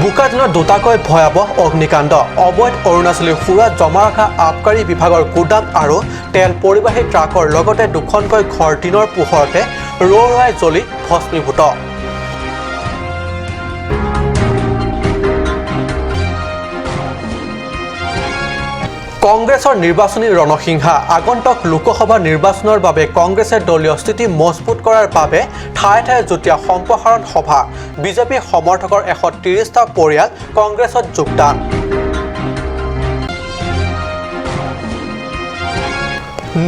বোকাজানত দুটাকৈ ভয়াবহ অগ্নিকাণ্ড অবৈধ অৰুণাচলী সুৰা জমা ৰখা আবকাৰী বিভাগৰ গুদাম আৰু তেল পৰিবাহী ট্ৰাকৰ লগতে দুখনকৈ ঘৰ দিনৰ পোহৰতে ৰৌৰাই জ্বলি ভস্মীভূত। কংগ্ৰেছৰ নিৰ্বাচনী ৰণসিংহা আগন্তুক লোকসভা নিৰ্বাচনৰ বাবে কংগ্ৰেছে দলীয় স্থিতি মজবুত কৰাৰ বাবে ঠায়ে ঠায়ে যুটীয়া সম্প্ৰসাৰণ সভা বিজেপি সমৰ্থকৰ 130টা পৰিয়াল কংগ্ৰেছত যোগদান।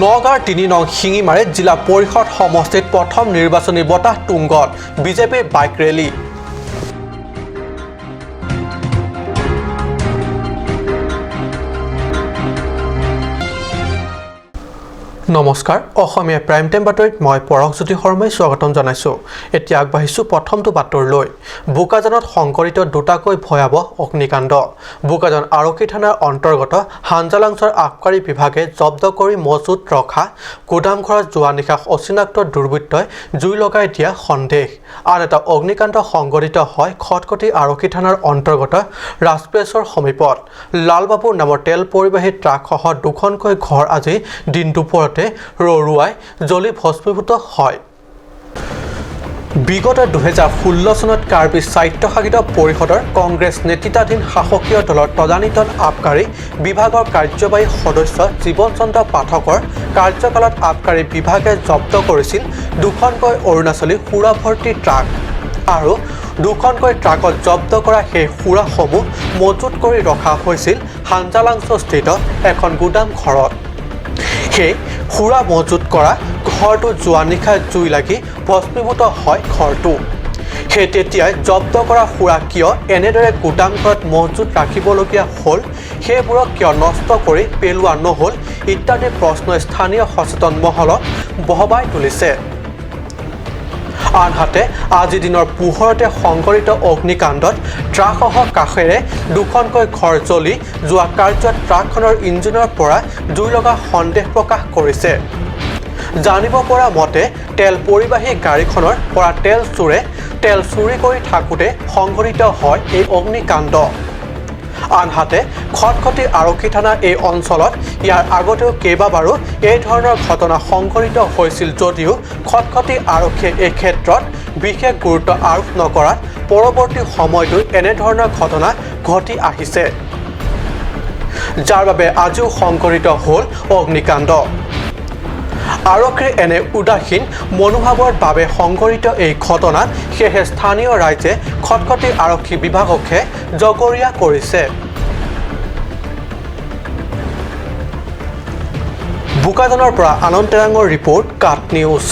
নগাঁৱৰ 3 নং শিঙিমাৰীত জিলা পৰিষদ সমষ্টিত প্ৰথম নিৰ্বাচনী বতাহ তুংগত বিজেপিৰ বাইক ৰেলী। নমস্কাৰ, অসমীয়া প্ৰাইম টাইম বাতৰিত মই পৰশজ্যোতি শৰ্মাই স্বাগতম জনাইছোঁ। এতিয়া আগবাঢ়িছোঁ প্ৰথমটো বাতৰিলৈ। বোকাজানত সংঘটিত দুটাকৈ ভয়াবহ অগ্নিকাণ্ড। বোকাজান আৰক্ষী থানাৰ অন্তৰ্গত হাঞ্জালাংছৰ আবকাৰী বিভাগে জব্দ কৰি মজুত ৰখা গুদামঘৰত যোৱা নিশা অচিনাক্ত দুৰ্বৃত্তই জুই লগাই দিয়া সন্দেহ। আন এটা অগ্নিকাণ্ড সংঘটিত হয় খটখটি আৰক্ষী থানাৰ অন্তৰ্গত ৰাজপ্লেচৰ সমীপত। লালবাবু নামৰ তেল পৰিবাহী ট্ৰাকসহ দুখনকৈ ঘৰ আজি দিন দুপৰত ৰৌৰাই জ্বলি ভস্মীভূত হয়। বিগত 2016 চনত কাৰ্বি স্বায়ত্তশাসিত পৰিষদৰ কংগ্ৰেছ নেতৃত্বাধীন শাসকীয় দলৰ তদানীতন আবকাৰী বিভাগৰ কাৰ্যবাহী সদস্য জীৱন চন্দ্ৰ পাঠকৰ কাৰ্যকালত আবকাৰী বিভাগে জব্দ কৰিছিল দুখনকৈ অৰুণাচলী সুৰাভৰ্তি ট্ৰাক আৰু দুখনকৈ ট্ৰাকত জব্দ কৰা সেই সুৰাসমূহ মজুত কৰি ৰখা হৈছিল হাঞ্জালাংছস্থিত এখন গুদাম ঘৰত। সেই সুৰা মজুত কৰা ঘৰটো যোৱা নিশা জুই লাগি ভস্মীভূত হয় ঘৰটো। সেই তেতিয়াই জব্দ কৰা সুৰা কিয় এনেদৰে গুদাম ঘৰত মজুত ৰাখিবলগীয়া হ'ল, সেইবোৰক কিয় নষ্ট কৰি পেলোৱা নহ'ল ইত্যাদি প্ৰশ্নই স্থানীয় সচেতন মহলক বহবাই তুলিছে। আনহাতে আজি দিনৰ পোহৰতে সংঘটিত অগ্নিকাণ্ডত ট্ৰাকসহ কাষেৰে দুখনকৈ ঘৰ জ্বলি যোৱা কাৰ্যত ট্ৰাকখনৰ ইঞ্জিনৰ পৰা জুই লগা সন্দেহ প্ৰকাশ কৰিছে। জানিব পৰা মতে তেল পৰিবাহী গাড়ীখনৰ পৰা তেল চুৰি কৰি থাকোঁতে সংঘটিত হয় এই অগ্নিকাণ্ড। আনহাতে খটখটি আৰক্ষী থানা এই অঞ্চলত ইয়াৰ আগতেও কেইবাবাৰো এই ধৰণৰ ঘটনা সংঘটিত হৈছিল যদিও খটখটি আৰক্ষীয়ে এই ক্ষেত্ৰত বিশেষ গুৰুত্ব আৰোপ নকৰাত পৰৱৰ্তী সময়তো এনেধৰণৰ ঘটনা ঘটি আহিছে, যাৰ বাবে আজিও সংঘটিত হ'ল অগ্নিকাণ্ড। আৰক্ষীৰ এনে উদাসীন মনোভাৱৰ বাবে সংঘটিত এই ঘটনাত সেয়েহে স্থানীয় ৰাইজে খটখটি আৰক্ষী বিভাগকহে জগৰীয়া কৰিছে। বোকাজানৰ পৰা আনন্দ তেৰাঙৰ ৰিপৰ্ট, কাট নিউজ।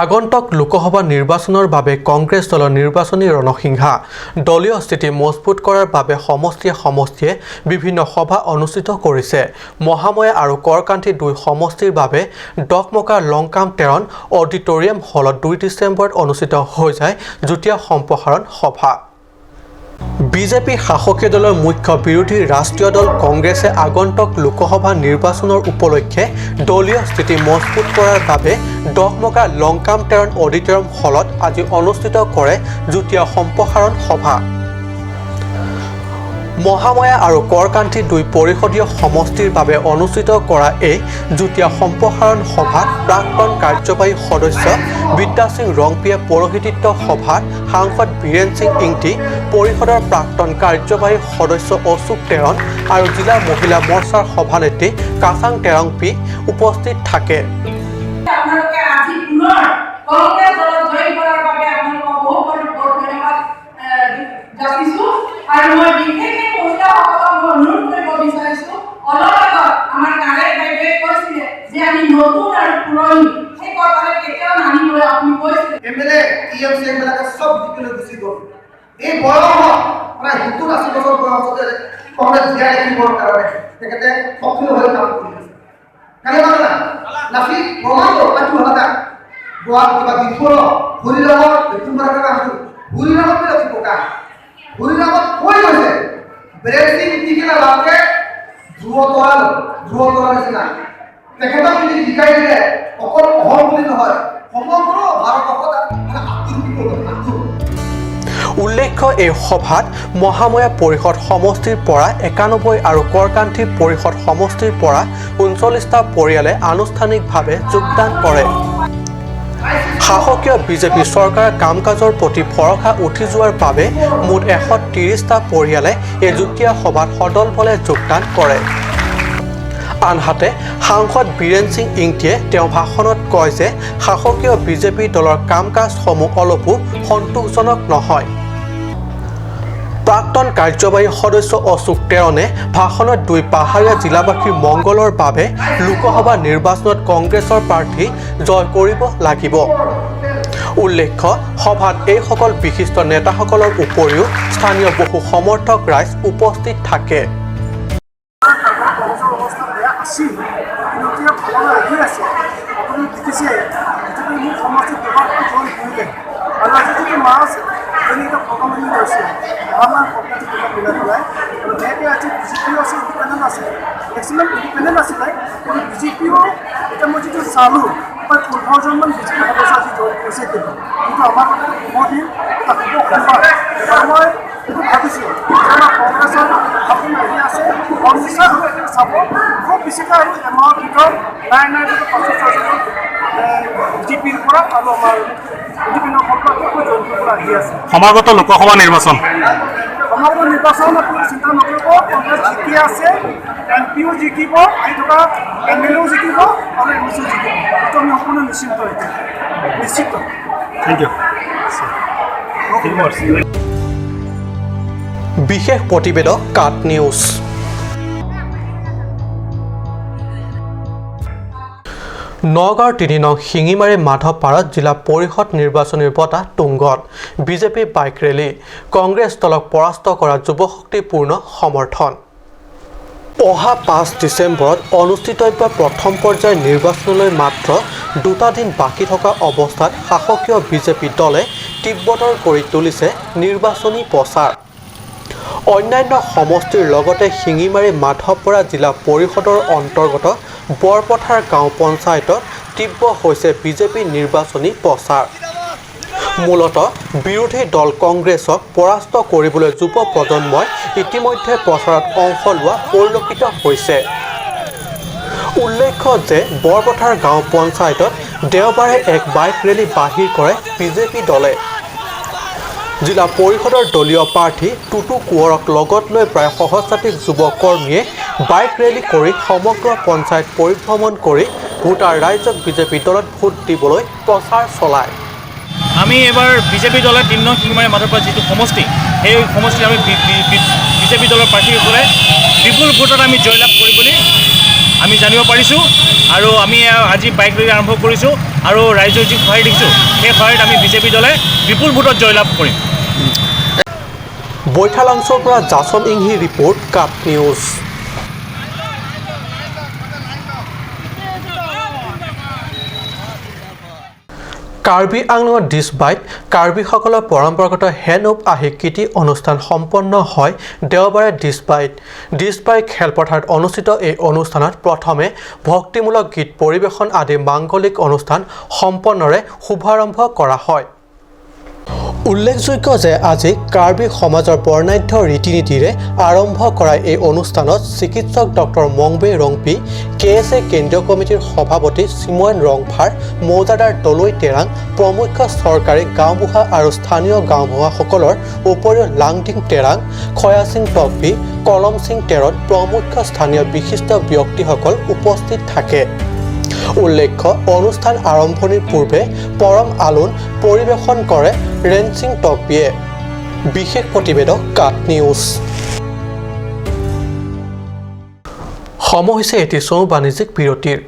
আগন্তুক লোকসভা নিৰ্বাচনৰ বাবে কংগ্ৰেছ দলৰ নিৰ্বাচনী ৰণসিংহা দলীয় স্থিতি মজবুত কৰাৰ বাবে সমষ্টিয়ে বিভিন্ন সভা অনুষ্ঠিত কৰিছে। মহাময়া আৰু কৰকান্থী 2 সমষ্টিৰ বাবে ডকমকা লংকাম তেৰণ অডিটৰিয়াম হলত 2 ডিচেম্বৰত অনুষ্ঠিত হৈ যায় যুটীয়া সম্প্ৰসাৰণ সভা। বিজেপি শাসকীয় দলৰ মুখ্য বিৰোধী ৰাষ্ট্ৰীয় দল কংগ্ৰেছে আগন্তুক লোকসভা নিৰ্বাচনৰ উপলক্ষে দলীয় স্থিতি মজবুত কৰাৰ বাবে ডকমকা লংকাম তেৰণ অডিটৰিয়াম হলত আজি অনুষ্ঠিত কৰে যুটীয়া সম্প্ৰসাৰণ সভা। মহাময়া আৰু কৰকান্থী 2 পৰিষদীয় সমষ্টিৰ বাবে অনুষ্ঠিত কৰা এই যুটীয়া সম্প্ৰসাৰণ সভাত প্ৰাক্তন কাৰ্যবাহী সদস্য বিদ্যা সিং ৰংপিয়ে পৌৰোহিত্য সভাত সাংসদ বীৰেন সিং ইংতি, পৰিষদৰ প্ৰাক্তন কাৰ্যবাহী সদস্য অশোক তেৰণ আৰু জিলা মহিলা মৰ্চাৰ সভানেত্ৰী কাছাং তেৰংপি উপস্থিত থাকে। আৰু মই বিশেষকৈ মহিলাসকলক অনুৰোধ কৰিব বিচাৰিছোঁ, অলপ আগত আমাৰ গাঁৱে বাইদেৱে কৈছিলে যে আমি নতুন আৰু পুৰণি, সেই কথাটো কেতিয়াও নানিবলৈ আপুনি কৈছিলে। এমএলএ টিএমচি এইবিলাকে চব জিকিলৈ গুচি গ'ল। এই বয়সত প্ৰায় 70-80 বছৰ বয়সতে কংগ্ৰেছ জীয়াই ৰাখিবৰ কাৰণে তেখেতে সক্ৰিয় হৈ কাম কৰি আছে। কেনেকুৱা নাচি প্ৰমাণ পাতি হলা গোৱাত কিবা বিফল ভৰিৰামত তোমাৰ কাম ভৰিৰামত ৰাখি পকা ভৰিৰামত কৈ গৈছে ব্ৰেক সিং টিকিলা লাগে ধ্ৰুৱ তৰাল নিচিনা তেখেতক যদি শিকাই দিলে অকল অসম বুলি নহয় সমগ্ৰ ভাৰতবৰ্ষত উল্লেখ্য এই সভাত মহাময়া পৰিষদ সমষ্টিৰ পৰা 91 আৰু কৰকান্থী পৰিষদ সমষ্টিৰ পৰা 39টা পৰিয়ালে আনুষ্ঠানিকভাৱে যোগদান কৰে। শাসকীয় বিজেপি চৰকাৰৰ কাম কাজৰ প্ৰতি ভৰসা উঠি যোৱাৰ বাবে মুঠ 130টা পৰিয়ালে এই যুটীয়া সভাত সদল বলে যোগদান কৰে। আনহাতে সাংসদ বীৰেন সিং ইংতিয়ে তেওঁ ভাষণত কয় যে শাসকীয় বিজেপি দলৰ কাম কাজসমূহ অলপো সন্তোষজনক নহয়। প্ৰাক্তন কাৰ্যবাহী সদস্য অশোক তেৰণে ভাষণত 2 পাহাৰীয়া জিলাবাসীৰ মংগলৰ বাবে লোকসভা নিৰ্বাচনত কংগ্ৰেছৰ প্ৰাৰ্থী জয় কৰিব লাগিব। উল্লেখ্য সভাত এইসকল বিশিষ্ট নেতাসকলৰ উপৰিও স্থানীয় বহু সমৰ্থক ৰাইজ উপস্থিত থাকে। বিজেপিও এতিয়া মই যিটো চালোঁ প্ৰায় 15জনমান বিজেপি সদস্য আজি জইন কৰিছে, কিন্তু আমাৰ দিন মই এইটো ভাবিছোঁ আমাৰ কংগ্ৰেছৰ সপোন আহি আছে, কংগ্ৰেছৰ চাব খুব বেছিকৈ আৰু এমাহৰ ভিতৰত নাই বিজেপিৰ পৰা আৰু আমাৰ বিভিন্ন সম্পৰ্কীয় জইন কৰিবলৈ আহি আছে। সমাগত লোকসভা নিৰ্বাচন সমগ্ৰ নিৰ্বাচন আপুনি চিন্তা নকৰিব, কংগ্ৰেছ জিকি আছে, এমপিও জিকিব, আহি থকা এমএলএও জিকিব আৰু এমএলচিও জিকিব, এইটো আমি সম্পূৰ্ণ নিশ্চিত। Thank you. বিশেষ প্ৰতিবেদক কাট নিউজ। নগাঁৱৰ 3 নং শিঙিমাৰী মাধৱপাৰত জিলা পৰিষদ নিৰ্বাচনীৰ বঁটা তুংগত। বিজেপি বাইক ৰেলী, কংগ্ৰেছ দলক পৰাস্ত কৰা যুৱশক্তিপূৰ্ণ সমৰ্থন। অহা 5 ডিচেম্বৰত অনুষ্ঠিতব্য প্ৰথম পৰ্যায়ৰ নিৰ্বাচনলৈ মাত্ৰ 2টা দিন বাকী থকা অৱস্থাত শাসকীয় বিজেপি দলে তীব্ৰতৰ কৰি তুলিছে নিৰ্বাচনী প্ৰচাৰ। অন্যান্য সমষ্টিৰ লগতে শিঙিমাৰী মাধৱপাৰা জিলা পৰিষদৰ অন্তৰ্গত বৰপথাৰ গাঁও পঞ্চায়তত তীব্ৰ হৈছে বিজেপি নিৰ্বাচনী প্ৰচাৰ। মূলতঃ বিৰোধী দল কংগ্ৰেছক পৰাস্ত কৰিবলৈ যুৱ প্ৰজন্মই ইতিমধ্যে প্ৰচাৰত অংশ লোৱা পৰিলক্ষিত হৈছে। উল্লেখ্য যে বৰপথাৰ গাঁও পঞ্চায়তত দেওবাৰে এক বাইক ৰেলী বাহিৰ কৰে বিজেপি দলে। জিলা পৰিষদৰ দলীয় প্ৰাৰ্থী টুটু কোঁৱৰক লগত লৈ প্ৰায় সহস্ৰাধিক যুৱ কৰ্মীয়ে বাইক ৰেলী কৰি সমগ্ৰ পঞ্চায়ত পৰিভ্ৰমণ কৰি ভোটাৰ ৰাইজক বিজেপি দলত ভোট দিবলৈ প্ৰচাৰ চলায়। আমি এবাৰ বিজেপি দলে 3 নং শিঙিমাৰী মাধৱপাৰা যিটো সমষ্টি, সেই সমষ্টিত আমি বিজেপি দলৰ প্ৰাৰ্থীসকলে বিপুল ভোটত আমি জয়লাভ কৰি বুলি আমি জানিব পাৰিছোঁ। আৰু আমি আজি বাইক ৰেলী আৰম্ভ কৰিছোঁ আৰু ৰাইজৰ যি সঁহাৰি দেখিছোঁ, সেই সঁহাৰিত আমি বিজেপি দলে বিপুল ভোটত জয়লাভ কৰিম। বৈঠালাংছৰ পৰা জাচন ইংহি ৰিপৰ্ট, কাট নিউজ। কাৰ্বি আংলঙৰ ডিছবাইত কাৰ্বিসকলৰ পৰম্পৰাগত হেণ্ড অফ আহি কীৰ্তি অনুষ্ঠান সম্পন্ন হয় দেওবাৰে ডিছবাই খেলপথাৰত অনুষ্ঠিত এই অনুষ্ঠানত প্ৰথমে ভক্তিমূলক গীত পৰিৱেশন আদি মাংগলিক অনুষ্ঠান সম্পন্নৰে শুভাৰম্ভ কৰা হয়। উল্লেখযোগ্য যে আজি কাৰ্বি সমাজৰ বৰ্ণাঢ্য ৰীতি নীতিৰে আৰম্ভ কৰা এই অনুষ্ঠানত চিকিৎসক ডক্টৰ মংবে ৰংপি, KSA কেন্দ্ৰীয় কমিটিৰ সভাপতি চিময়ন ৰংফাৰ, মৌজাদাৰ দলৈ টেৰাং, প্ৰমুখ চৰকাৰী গাঁওবুঢ়া আৰু স্থানীয় গাঁওবুঢ়াসকলৰ উপৰিও লাংটিং টেৰাং, খয়া সিং টকভি, কলম সিং টেৰট প্ৰমুখ স্থানীয় বিশিষ্ট ব্যক্তিসকল উপস্থিত থাকে। উল্লেখ্য অনুষ্ঠান আৰম্ভণিৰ পূৰ্বে পৰম আলোন পৰিৱেশন কৰে ৰেন সিং টকভিয়ে। বিশেষ প্ৰতিবেদক কাট নিউজ। সময় হৈছে এটি বাণিজ্যিক বিৰতিৰ।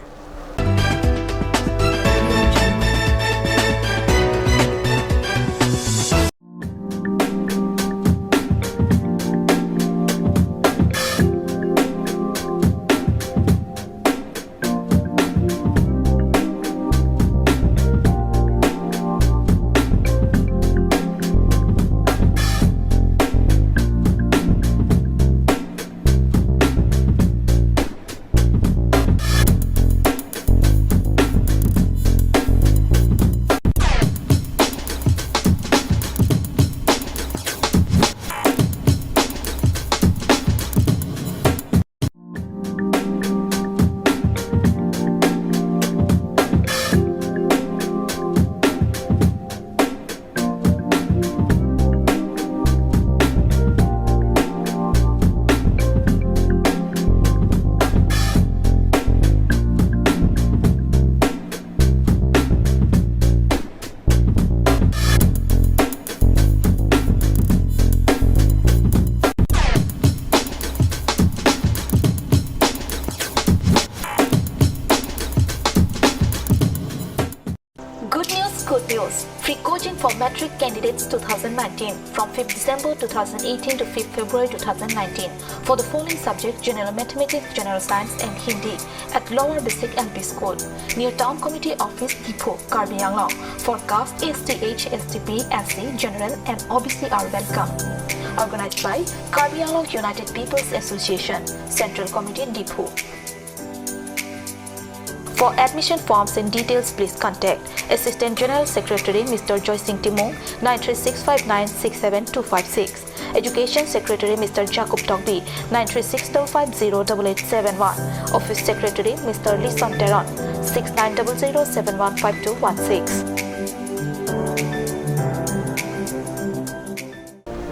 Matric Candidates 2019 from 5th December 2018 to 5th February 2019 for the following subjects: General Mathematics, General Science and Hindi at Lower Basic LP School near Town Committee Office, Depot, Karbi Anglong. For caste, STH, STP, SC, General and OBC are welcome. Organized by Karbi Anglong United People's Association, Central Committee, Depot. For admission forms and details, please contact Assistant General Secretary Mr. Joy Singh Timong 936596726, Education Secretary Mr. Jacob Togby 936508871, Office Secretary Mr. Lee Sonteron 6900715216.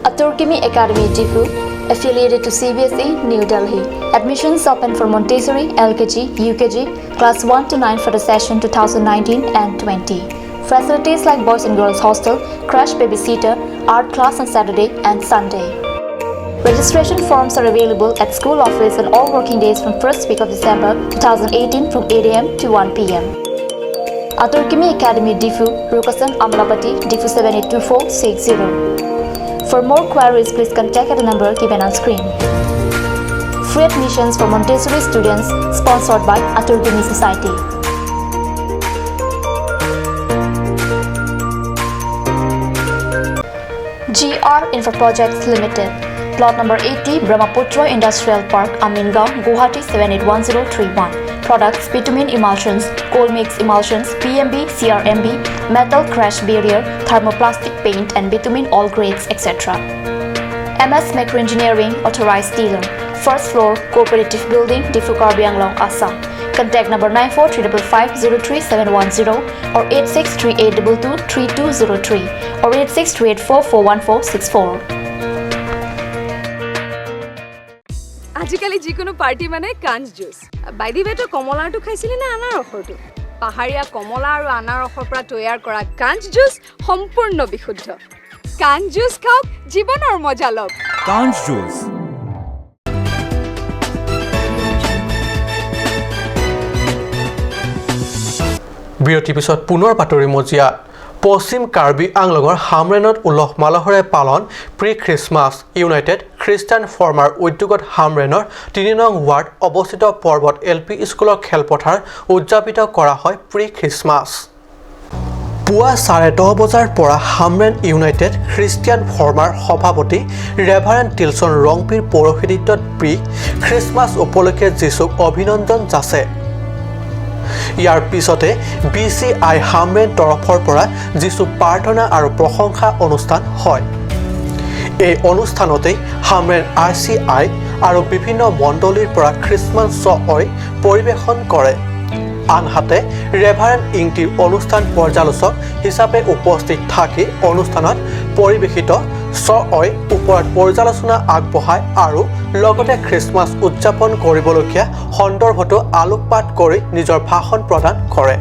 Aturkimi Academy Difu, affiliated to CBSE, New Delhi. Admissions open for Montessori, LKG, UKG, class 1 to 9 for the session 2019 and 20. Facilities like boys and girls hostel, crash babysitter, art class on Saturday and Sunday. Registration forms are available at school office on all working days from first week of December 2018 from 8 a.m. to 1 p.m. Aturkimi Academy Difu, Rukasan Amlapati, Difu 782460. For more queries, please contact at the number given on screen. Free admissions for Montessori students sponsored by Aturkimi Society. GR Infra Projects Limited. Plot number 80, Brahmaputra Industrial Park, Amingaon, Guwahati 781031. Products: bitumen emulsions, coal mix emulsions, PMB, CRMB, metal crash barrier, thermoplastic paint and bitumen all grades, etc. MS Macro Engineering, authorized dealer. First floor, Cooperative Building, Difu, Karbi Anglong, Assam. Contact number 9435503710 or 8638223203 or 8638441464. আজিকালি যিকোনো party মানে কাঞ্চ juice. By the ৱেটো কমলাটো খাইছিলি না আনাৰসৰটো? পাহাৰীয়া কমলা আৰু আনাৰসৰ পৰা তৈয়াৰ কৰা কাঞ্চ জুচ সম্পূৰ্ণ বিশুদ্ধ। কাঞ্চ জুচ খাওক, জীৱনৰ মজা লওক। কাঞ্চ জুচ। বিৰতিৰ পিছত পুনৰ বাতৰি মজিয়া। পশ্চিম কাৰ্বি আংলঙৰ হামৰেনত উলহ মালহেৰে পালন প্ৰি খ্ৰীষ্টমাছ। ইউনাইটেড খ্ৰীষ্টান ফৰ্মাৰ উদ্যোগত হামৰেনৰ ৩ নং ৱাৰ্ড অৱস্থিত পৰ্বত LP স্কুলৰ খেলপথাৰ উদযাপিত কৰা হয় প্ৰি খ্ৰীষ্টমাছ। পুৱা 10:30 বজাৰ পৰা হামৰেন ইউনাইটেড খ্ৰীষ্টিয়ান ফৰ্মাৰ সভাপতি ৰেভাৰেণ্ড টিলছন ৰংপিৰ পৌৰোহিত্যত প্ৰি খ্ৰীষ্টমাছ উপলক্ষে যীশুক অভিনন্দন যাচে। ইয়াৰ পিছতে BCI হামৰেন তৰফৰ পৰা যীশু প্ৰাৰ্থনা আৰু প্ৰশংসা অনুষ্ঠান হয়। এই অনুষ্ঠানতেই হামৰেন RCI আৰু বিভিন্ন মণ্ডলীৰ পৰা খ্ৰীষ্টমাছ ছয় পৰিৱেশন কৰে। আনহাতে ৰেভাৰেণ্ড ইংটিৰ অনুষ্ঠান পৰ্যালোচক হিচাপে উপস্থিত থাকি অনুষ্ঠানত পৰিৱেশিত ছয় ওপৰত পৰ্যালোচনা আগবঢ়ায় আৰু লগতে খ্ৰীষ্টমাছ উদযাপন কৰিবলগীয়া সন্দৰ্ভতো আলোকপাত কৰি নিজৰ ভাষণ প্ৰদান কৰে।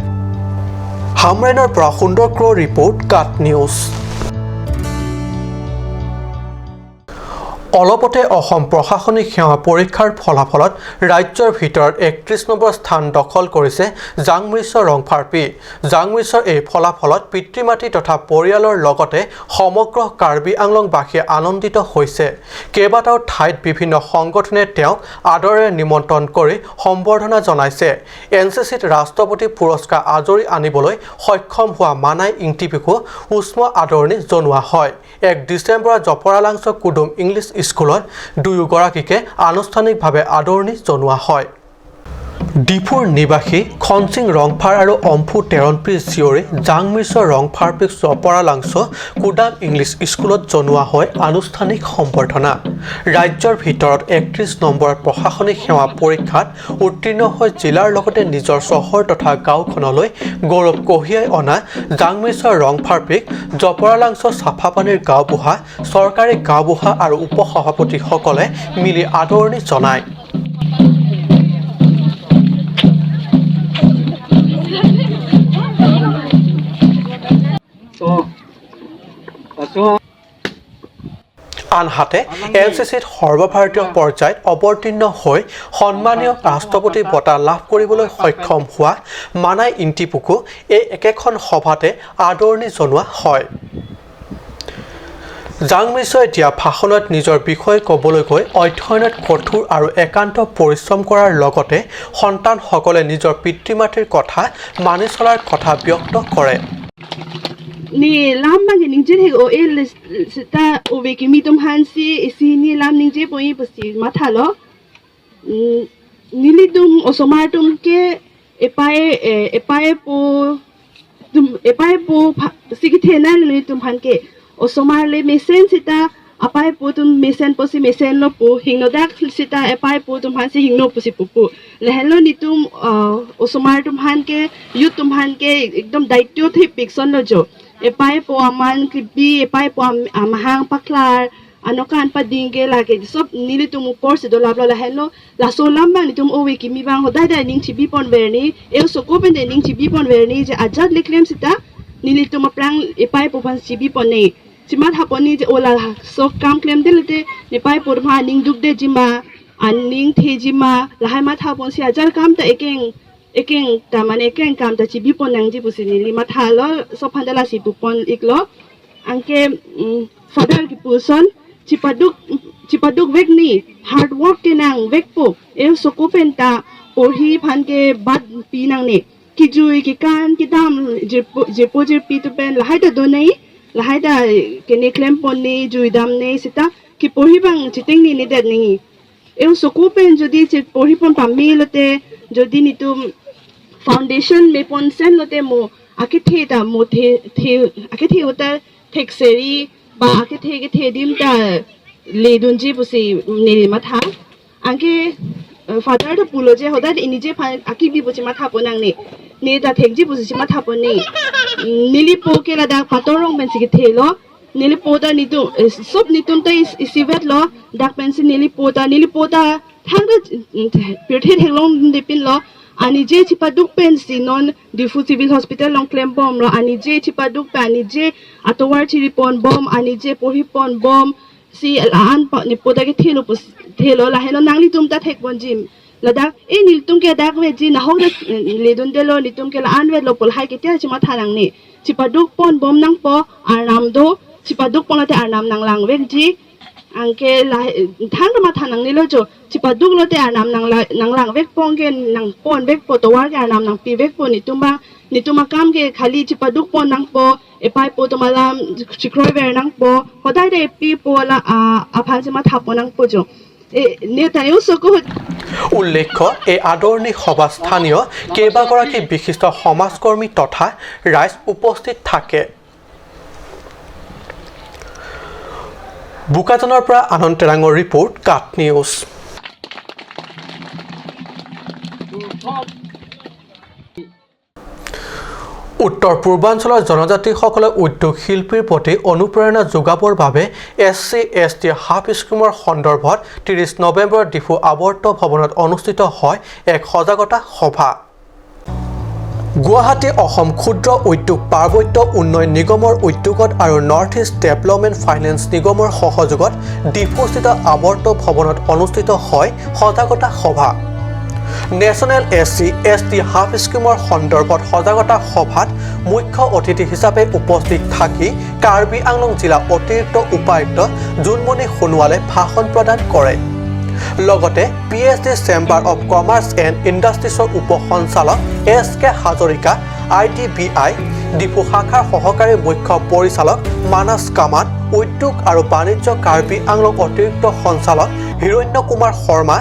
হামৰেনৰ পৰা সুন্দৰ ক্ৰ ৰিপৰ্ট, কাট নিউজ। অলপতে অসম প্ৰশাসনিক সেৱা পৰীক্ষাৰ ফলাফলত ৰাজ্যৰ ভিতৰত 31 নম্বৰ স্থান দখল কৰিছে জাংমিশ্ৰ ৰংফাৰ্পি। জাংমিশ্ৰৰ এই ফলাফলত পিতৃ মাতৃ তথা পৰিয়ালৰ লগতে সমগ্ৰ কাৰ্বি আংলংবাসীয়ে আনন্দিত হৈছে। কেইবাটাও ঠাইত বিভিন্ন সংগঠনে তেওঁক আদৰেৰে নিমন্ত্ৰণ কৰি সম্বৰ্ধনা জনাইছে। NCCত ৰাষ্ট্ৰপতি পুৰস্কাৰ আজৰি আনিবলৈ সক্ষম হোৱা মানাই ইংটিপিকো উষ্ম আদৰণি জনোৱা হয়। 1 ডিচেম্বৰত জপৰালাংছ কুডুম ইংলিছ স্কুলত দুয়োগৰাকীকে আনুষ্ঠানিকভাৱে আদৰণি জনোৱা হয়। ডিফুৰ নিবাসী খনচিং ৰংফাৰ আৰু অম্ফু তেৰণপিৰ জীয়ৰী জাংমিশ্ৰ ৰংফাৰ্পিক জপৰালাংছ কুডাম ইংলিছ স্কুলত জনোৱা হয় আনুষ্ঠানিক সম্বৰ্ধনা। ৰাজ্যৰ ভিতৰত 31 নম্বৰত প্ৰশাসনিক সেৱা পৰীক্ষাত উত্তীৰ্ণ হৈ জিলাৰ লগতে নিজৰ চহৰ তথা গাঁওখনলৈ গৌৰৱ কঢ়িয়াই অনা জাংমিশ্ৰ ৰংফাৰ্পিক জপৰালাংছ চাফাপানীৰ গাঁওবুঢ়া, চৰকাৰী গাঁওবুঢ়া আৰু উপসভাপতিসকলে মিলি আদৰণি জনায়। আনহাতে NCCত সৰ্বভাৰতীয় পৰ্যায়ত অৱতীৰ্ণ হৈ সন্মানীয় ৰাষ্ট্ৰপতি বঁটা লাভ কৰিবলৈ সক্ষম হোৱা মানাই ইণ্টিপুকো এই একেখন সভাতে আদৰণি জনোৱা হয়। জাং মিশ্ৰই দিয়া ভাষণত নিজৰ বিষয়ে ক'বলৈ গৈ অধ্যয়নত কঠোৰ আৰু একান্ত পৰিশ্ৰম কৰাৰ লগতে সন্তানসকলে নিজৰ পিতৃ মাতৃৰ কথা মানি চলাৰ কথা ব্যক্ত কৰে ni lam bang ni je he o el sta o ve ki mi tum han si ni lam ni je poi pasi matha lo ni li tum o somar tum ke epae po sigi thena ni tum han ke o somar le mesen sita apai po tum mesen posi mesen lo po hingno dak sita epae po tum han si hingno posi pu le hello ni tum o somar tum han ke yu tum han ke ekdom daityo the picson lo jo epai po aman klibi epai po amahang paklar ano kan pa dingge lage sob nili tum course do labla la hello la solam bang tum owe ki mi bang hodai dai ning chibi pon verni e so ko ben ning chibi pon verni je ajad liklem sita nili tum prang epai po pan chibi pon nei chimat haponi je ola so kam klem delete epai po ma ning duk de jima aning thejima la hai ma tha pon si ajal kam ta ekeng ta mane ekeng kam ta chibi pon nang ji pusini li ma tha lo so phandala si pu pon iklo angke father ki puson chipaduk vek ni hard work ke nang vek po e so ko penta porhi phan ke bad pi nang ne ki jui ki kan ki dam je po je pi to pen la hai da do nei la hai da ke ne klem pon ni jui dam nei sita ki porhi bang chiting ni ne det nei e so ko pen jodi che porhi pon pami lote jodi ni tum foundation me pon sen lote mo ake the da mo the ake the ota thek seri ba ake the dim ta le dunji pusi nili matha anke father da pulo je hoda ini je aki bi pusi matha ponang ne da thekji pusi matha pon ne nili po ke la da patorong ben sig thelo nili po da ni tu sob ni tum ta isivet lo dak pen si nili po ta thang da pirthe thelong de pin lo ani je chipaduk pen si non difu civil hospital long claim bomb lo ani je chipaduk pa ani je atowar chiri pon bomb ani je pohi pon bomb si an pa ni poda ke thelo la heno nangli tum ta thek bon jim ladak e nil tum ke dak ve ji na ho da le don de lo ni tum ke la an ve lo pol hai ke tia chima tharang ni chipaduk pon bomb nang po arnam do chipaduk pon la te arnam nang lang ve ji angke la thang ma thanang ni lo jo chipaduk lo te arnam nang lang vek pong ke nang pon vek po to war ke arnam nang pi vek po ni tuma kam ke khali chipaduk pon nang po epai po to malam chikroi ver nang po hodai de pi po la aphan se ma thapo nang po jo e ne ta yo so ko উল্লেখ্য এই আদৰণি সভা স্থানীয় কেইবাগৰাকী বিশিষ্ট সমাজকৰ্মী তথা ৰাইজ উপস্থিত থাকে বুকাজনৰ পৰা আনন্দ তেৰাঙৰ ৰিপৰ্ট কাট নিউজ উত্তৰ পূৰ্বাঞ্চলৰ জনজাতিসকলে উদ্যোগ শিল্পীৰ প্ৰতি অনুপ্ৰেৰণা যোগাবৰ বাবে SC/ST হাফ স্কিমৰ সন্দৰ্ভত 30 নৱেম্বৰ ডিফু আৱৰ্ত ভৱনত অনুষ্ঠিত হয় এক সজাগতা সভা গুৱাহাটী অসম ক্ষুদ্ৰ উদ্যোগ পাৰ্বত্য উন্নয়ন নিগমৰ উদ্যোগত আৰু নৰ্থ ইষ্ট ডেভেলপমেণ্ট ফাইনেন্স নিগমৰ সহযোগত ডিফুস্থিত আৱৰ্ত ভৱনত অনুষ্ঠিত হয় সজাগতা সভা নেশ্যনেল SC/ST হাফ স্কিমৰ সন্দৰ্ভত সজাগতা সভাত মুখ্য অতিথি হিচাপে উপস্থিত থাকি কাৰ্বি আংলং জিলা অতিৰিক্ত উপায়ুক্ত জুনমণি সোণোৱালে ভাষণ প্ৰদান কৰে লগতে PSD chamber of commerce and ইণ্ডাষ্ট্ৰিজৰ উপ সঞ্চালক SK হাজৰিকা IDBI ডিফু শাখাৰ সহকাৰী মুখ্য পৰিচালক মানস কামাত উদ্যোগ আৰু বাণিজ্য কাৰ্বি আংলং অতিৰিক্ত সঞ্চালক হিৰণ্য কুমাৰ শৰ্মা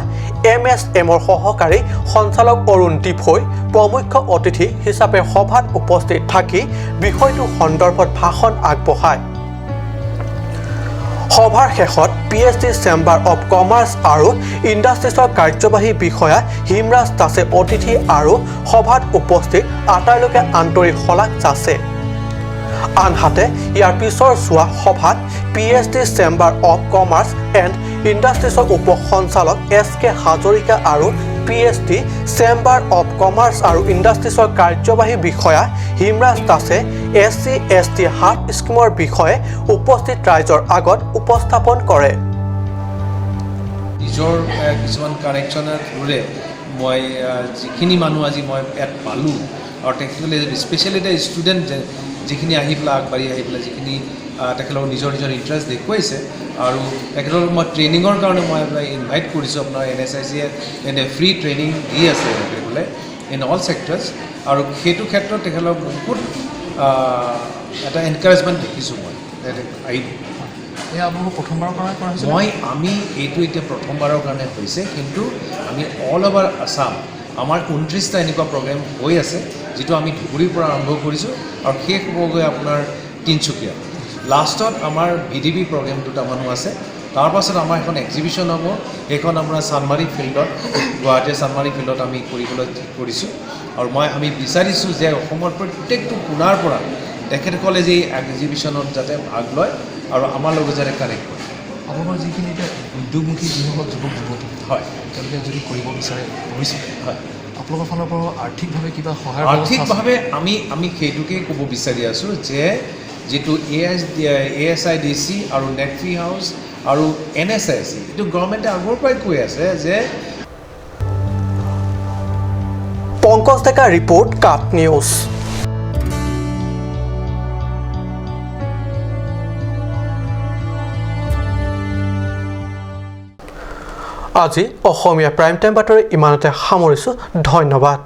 MSMৰ সহকাৰী সঞ্চালক অৰুণ ডিফৈ প্ৰমুখ্য অতিথি হিচাপে সভাত উপস্থিত থাকি বিষয়টো সন্দৰ্ভত ভাষণ আগবঢ়ায় সভাৰ শেষত PSD চেম্বাৰ অফ কমাৰ্চ আৰু ইণ্ডাষ্ট্ৰিজৰ কাৰ্যবাহী বিষয়া হিমৰাজ দাসে অতিথি আৰু সভাত উপস্থিত আটাইলোকে আন্তৰিক শলাগ যাচে আনহাতে ইয়াৰ পিছৰ যোৱা সভাত PSD chamber of commerce and ইণ্ডাষ্ট্ৰিজৰ উপ সঞ্চালক SK হাজৰিকা আৰু PSD চেম্বাৰ অফ কমাৰ্চ আৰু ইণ্ডাষ্ট্ৰিজৰ কাৰ্যবাহী বিষয়া হিমৰাজ দাসে SC/ST হাফ স্কিমৰ বিষয়ে উপস্থিত ৰাইজৰ আগত উপস্থাপন কৰে নিজৰ কিছুমান কানেকশ্যনৰ থ্ৰুৰে মই যিখিনি মানুহ আজি মই ইয়াত পালোঁ আৰু টেকনিকেলি স্পেচিয়েলি এটা ষ্টুডেণ্ট যিখিনি আহি পেলাই আগবাঢ়ি আহি পেলাই যিখিনি তেখেতলোকৰ নিজৰ ইণ্টাৰেষ্ট দেখুৱাইছে আৰু তেখেতলোকক মই ট্ৰেইনিঙৰ কাৰণে মই আপোনাক ইনভাইট কৰিছোঁ আপোনাৰ NSIC-য়ে এনে ফ্ৰী ট্ৰেইনিং দি আছে বোলে ইন অল ছেক্টৰ্ছ আৰু সেইটো ক্ষেত্ৰত তেখেতলোকক বহুত এটা এনকাৰেজমেণ্ট দেখিছোঁ মই এয়া আপোনালোক প্ৰথমবাৰৰ কাৰণে কৰা হৈছে আমি এইটো এতিয়া প্ৰথমবাৰৰ কাৰণে হৈছে কিন্তু আমি অল অভাৰ আছাম আমাৰ 29টা এনেকুৱা প্ৰগ্ৰেম হৈ আছে যিটো আমি ধুবুৰীৰ পৰা আৰম্ভ কৰিছোঁ আৰু শেষ হ'বগৈ আপোনাৰ তিনিচুকীয়া লাষ্টত আমাৰ VDB প্ৰগ্ৰেম দুটামানো আছে তাৰপাছত আমাৰ এখন এক্সিবিশ্যন হ'ব সেইখন আপোনাৰ চানমাৰী ফিল্ডত গুৱাহাটীৰ চানমাৰী ফিল্ডত আমি কৰিবলৈ ঠিক কৰিছোঁ আৰু আমি বিচাৰিছোঁ যে অসমৰ প্ৰত্যেকটো কোণাৰ পৰা তেখেতসকলে যে এক্সিবিশ্যনত যাতে ভাগ লয় আৰু আমাৰ লগত যাতে কানেক্ট কৰে আপোনালোকৰ যিখিনি এতিয়া উদ্যোগমুখী যিসকল যুৱক যুৱতী হয় তেওঁলোকে যদি কৰিব বিচাৰে ভৱিষ্যতে হয় আপোনালোকৰ ফালৰ পৰা আৰ্থিকভাৱে কিবা সহায় আৰ্থিকভাৱে আমি সেইটোকেই ক'ব বিচাৰি আছোঁ যে যিটো ASIDC আৰু নেটফ্ৰী হাউচ আৰু NSIC এইটো গভৰ্ণমেণ্টে আগৰ পৰাই কৈ আছে যে পংকজ ডেকা ৰিপৰ্ট কাপ নিউজ আজি অসমীয়া প্ৰাইম টাইম বাতৰি ইমানতে সামৰিছোঁ ধন্যবাদ